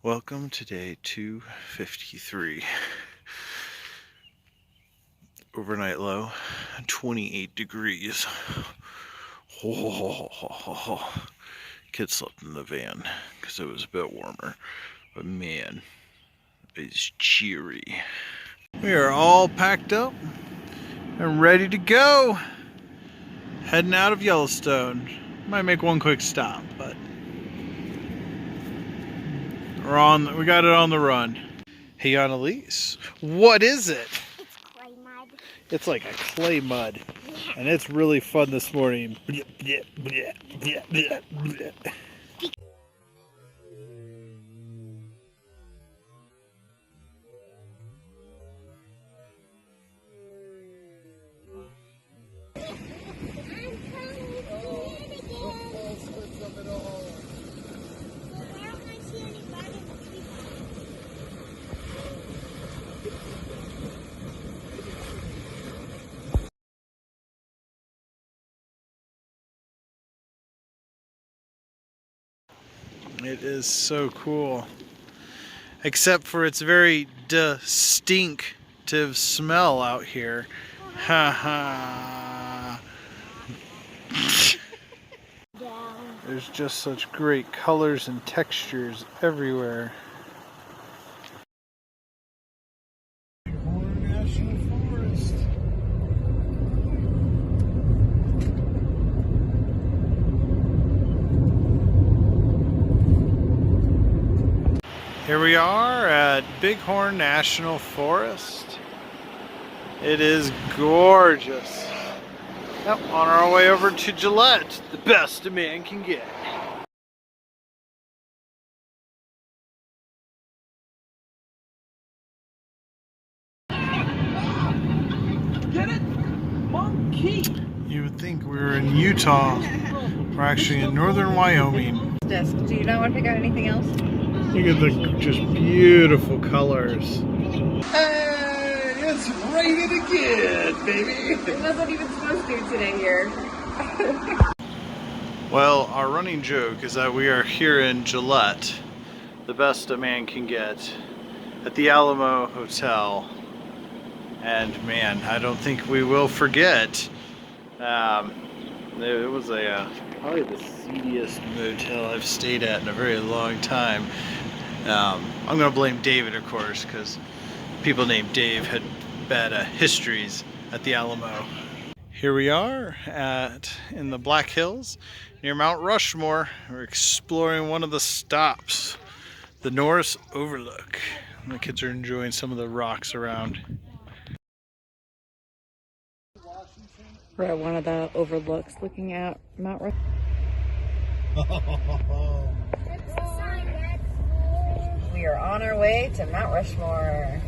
Welcome to day 253. Overnight low, 28 degrees. Kid slept in the van because it was a bit warmer. But man, it's cheery. We are all packed up and ready to go. Heading out of Yellowstone. Might make one quick stop, but we got it on the run. Hey Annalise, what is it? It's clay mud. It's like a clay mud. And it's really fun this morning. It is so cool. Except for its very distinctive smell out here. Ha ha. There's just such great colors and textures everywhere. Bighorn National Forest. Here we are at Bighorn National Forest. It is gorgeous. Yep, on our way over to Gillette, the best a man can get. Get it? Monkey! You would think we were in Utah. We're actually in northern Wyoming. Do you not want to pick out anything else? Look at the just beautiful colors. Hey, it's raining again, baby. It wasn't even supposed to today here. Well, our running joke is that we are here in Gillette, the best a man can get, at the Alamo Hotel. And man, I don't think we will forget. It was probably the seediest motel I've stayed at in a very long time. I'm going to blame David, of course, because people named Dave had bad histories at the Alamo. Here we are in the Black Hills near Mount Rushmore. We're exploring one of the stops, the Norris Overlook. And the kids are enjoying some of the rocks around. We're at one of the overlooks looking at Mount Rushmore. We are on our way to Mount Rushmore.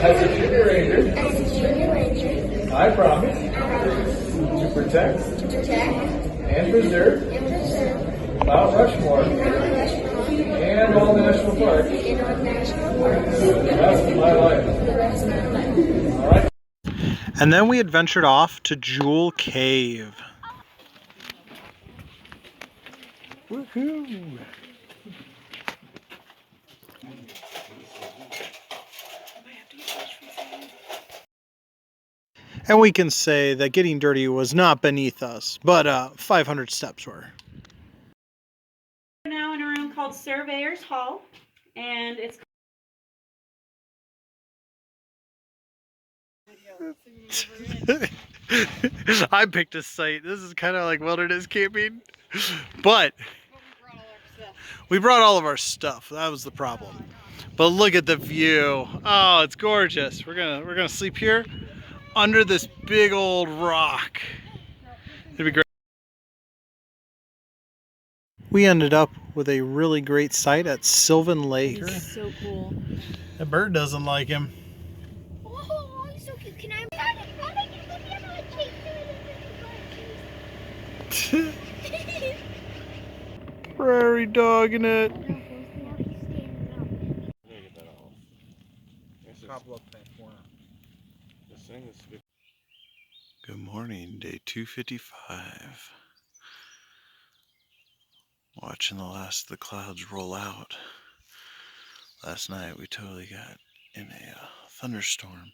As a junior ranger, I promise to protect and preserve Mount Rushmore and all national parks for the rest of my life. All right. And then we adventured off to Jewel Cave. Woohoo! And we can say that getting dirty was not beneath us, but 500 steps were. We're now in a room called Surveyor's Hall, and it's I picked a site. This is kind of like wilderness camping, but we brought all of our stuff. That was the problem. But look at the view. Oh, it's gorgeous. We're gonna sleep here under this big old rock. It'd be great. We ended up with a really great site at Sylvan Lake. He's so cool. The bird doesn't like him. Oh, he's so cute. Can I Prairie dogging it. Good morning, day 255. Watching the last of the clouds roll out. Last night we totally got in a thunderstorm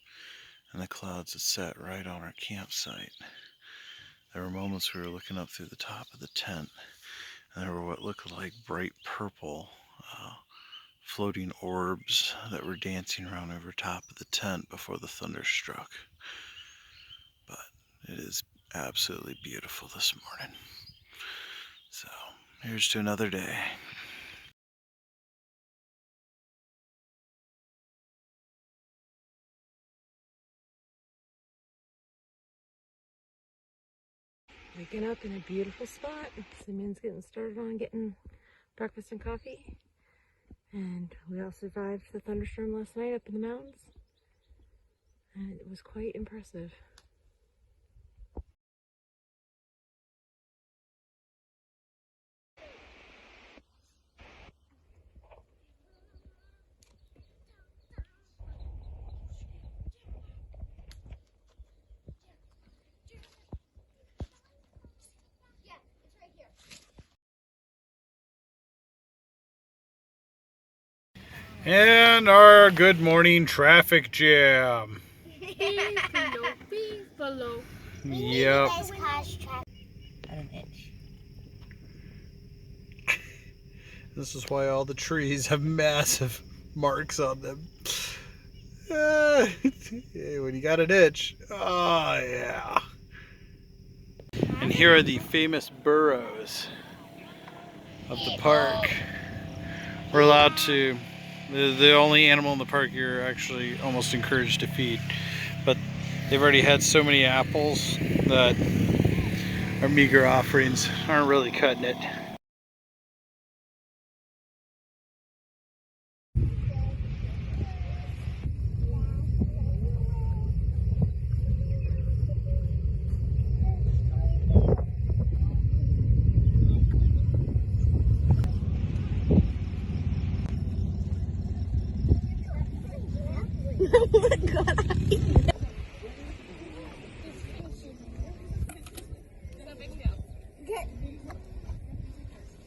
and the clouds had sat right on our campsite. There were moments we were looking up through the top of the tent and there were what looked like bright purple floating orbs that were dancing around over top of the tent before the thunder struck. But it is absolutely beautiful this morning. So here's to another day. Waking up in a beautiful spot. Simeon's getting started on getting breakfast and coffee. And we all survived the thunderstorm last night up in the mountains. And it was quite impressive. And our good morning traffic jam. Below. Yep. At an itch. This is why all the trees have massive marks on them. Hey, when you got an itch. Oh, yeah. And here are the famous burros of the park. We're allowed to, the only animal in the park you're actually almost encouraged to feed. But they've already had so many apples that our meager offerings aren't really cutting it.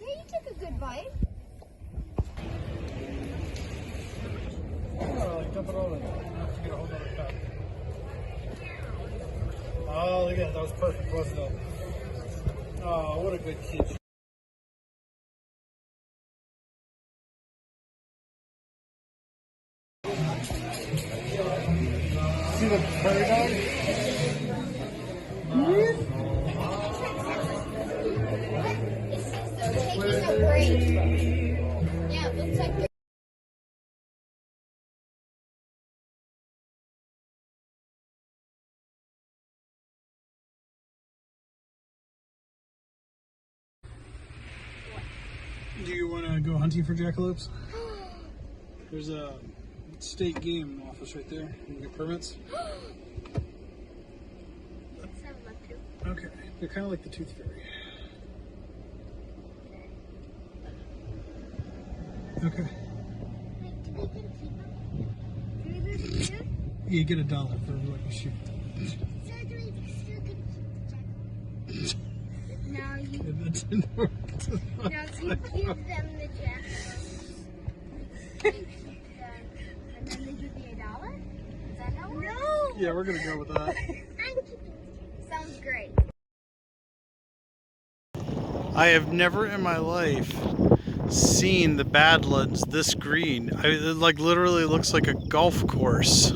You took a good bite. Dump it over. Have to get a whole other cup. Oh, look at that. That was perfect, wasn't it? Oh, what a good kid. See the prairie dog? Taking a break. Yeah, it looks like they're Do you want to go hunting for jackalopes? There's a state game office right there. You can get permits. Okay, they're kind of like the Tooth Fairy. Okay. You get $1 for what you shoot. Now you That didn't work. Now you give them the jackalope. You keep them, and then they give you $1? Is that how it works? No! Yeah, we're gonna go with that. I'm keeping. Sounds great. I have never in my life seen the Badlands this green. It like literally looks like a golf course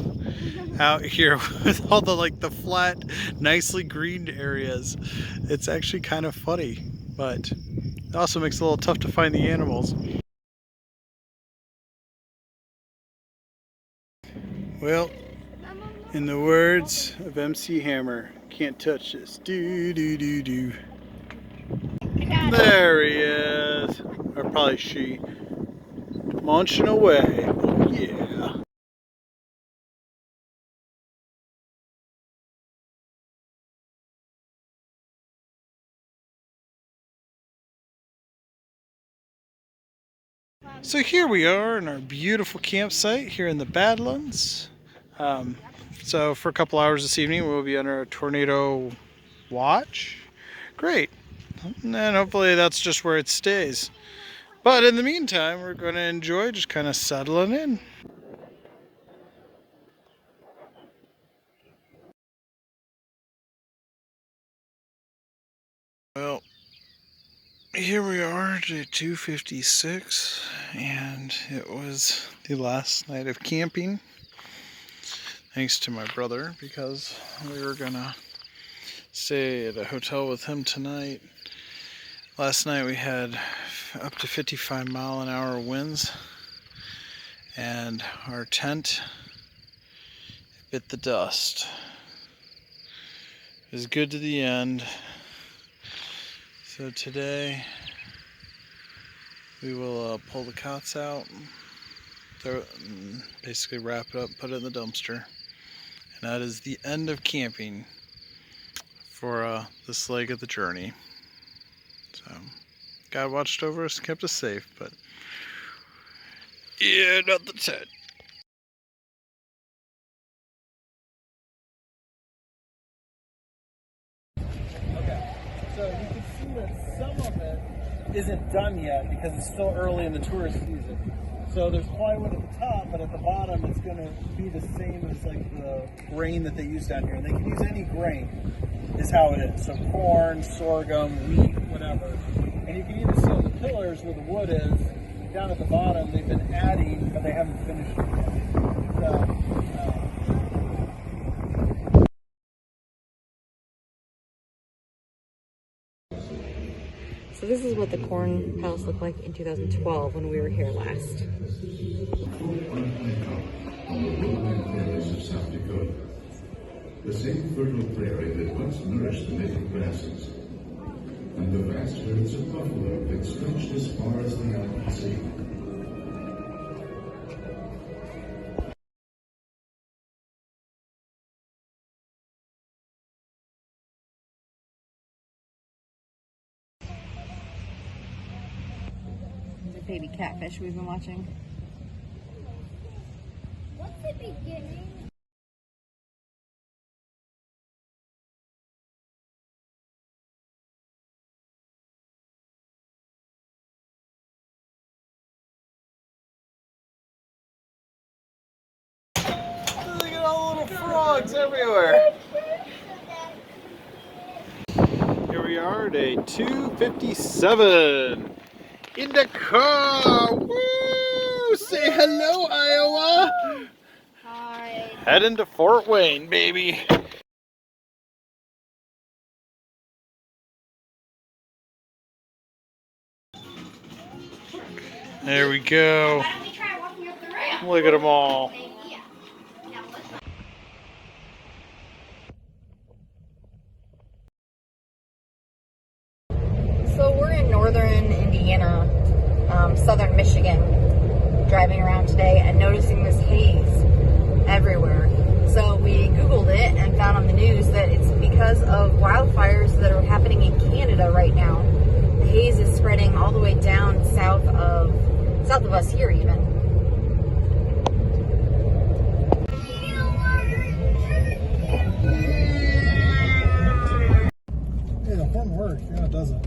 out here with all the flat, nicely greened areas. It's actually kind of funny, but it also makes it a little tough to find the animals. Well, in the words of MC Hammer, can't touch this. Do do do do. There he is. or probably she, munching away. Oh yeah. So here we are in our beautiful campsite here in the Badlands. So for a couple hours this evening we'll be under a tornado watch. Great. And then hopefully that's just where it stays. But in the meantime, we're going to enjoy just kind of settling in. Well, here we are, day 256, and it was the last night of camping. Thanks to my brother, because we were going to stay at a hotel with him tonight. Last night we had up to 55-mile-an-hour winds, and our tent bit the dust. It was good to the end. So today we will pull the cots out, basically wrap it up, put it in the dumpster. And that is the end of camping for this leg of the journey. So God watched over us, kept us safe, but yeah, not the tent. Okay, so you can see that some of it isn't done yet because it's still early in the tourist season. So there's plywood at the top, but at the bottom it's going to be the same as like the grain that they use down here. And they can use any grain, is how it is. So corn, sorghum, wheat, whatever. And you can even see on the pillars where the wood is, down at the bottom, they've been adding, but they haven't finished it yet. So, So this is what the corn house looked like in 2012 when we were here last. On the lowland prairies of South Dakota, the same fertile prairie that once nourished the native grasses, and the vast herds of buffalo that stretched as far as the eye could see. The baby catfish we've been watching. What's the beginning? Look at all the little frogs everywhere. Here we are, day 257. In the car. Woo! Say hello, Iowa. Hi. Heading to Fort Wayne, baby. There we go. Why don't we try walking up the ramp? Look at them all. Yeah. Now let's So we're in northern Indiana, southern Michigan, driving around today and noticing this haze everywhere. So we Googled it and found on the news that it's because of wildfires that are happening in Canada right now. The haze is spreading all the way down south of us here even. yeah, the horn works. Yeah, it doesn't.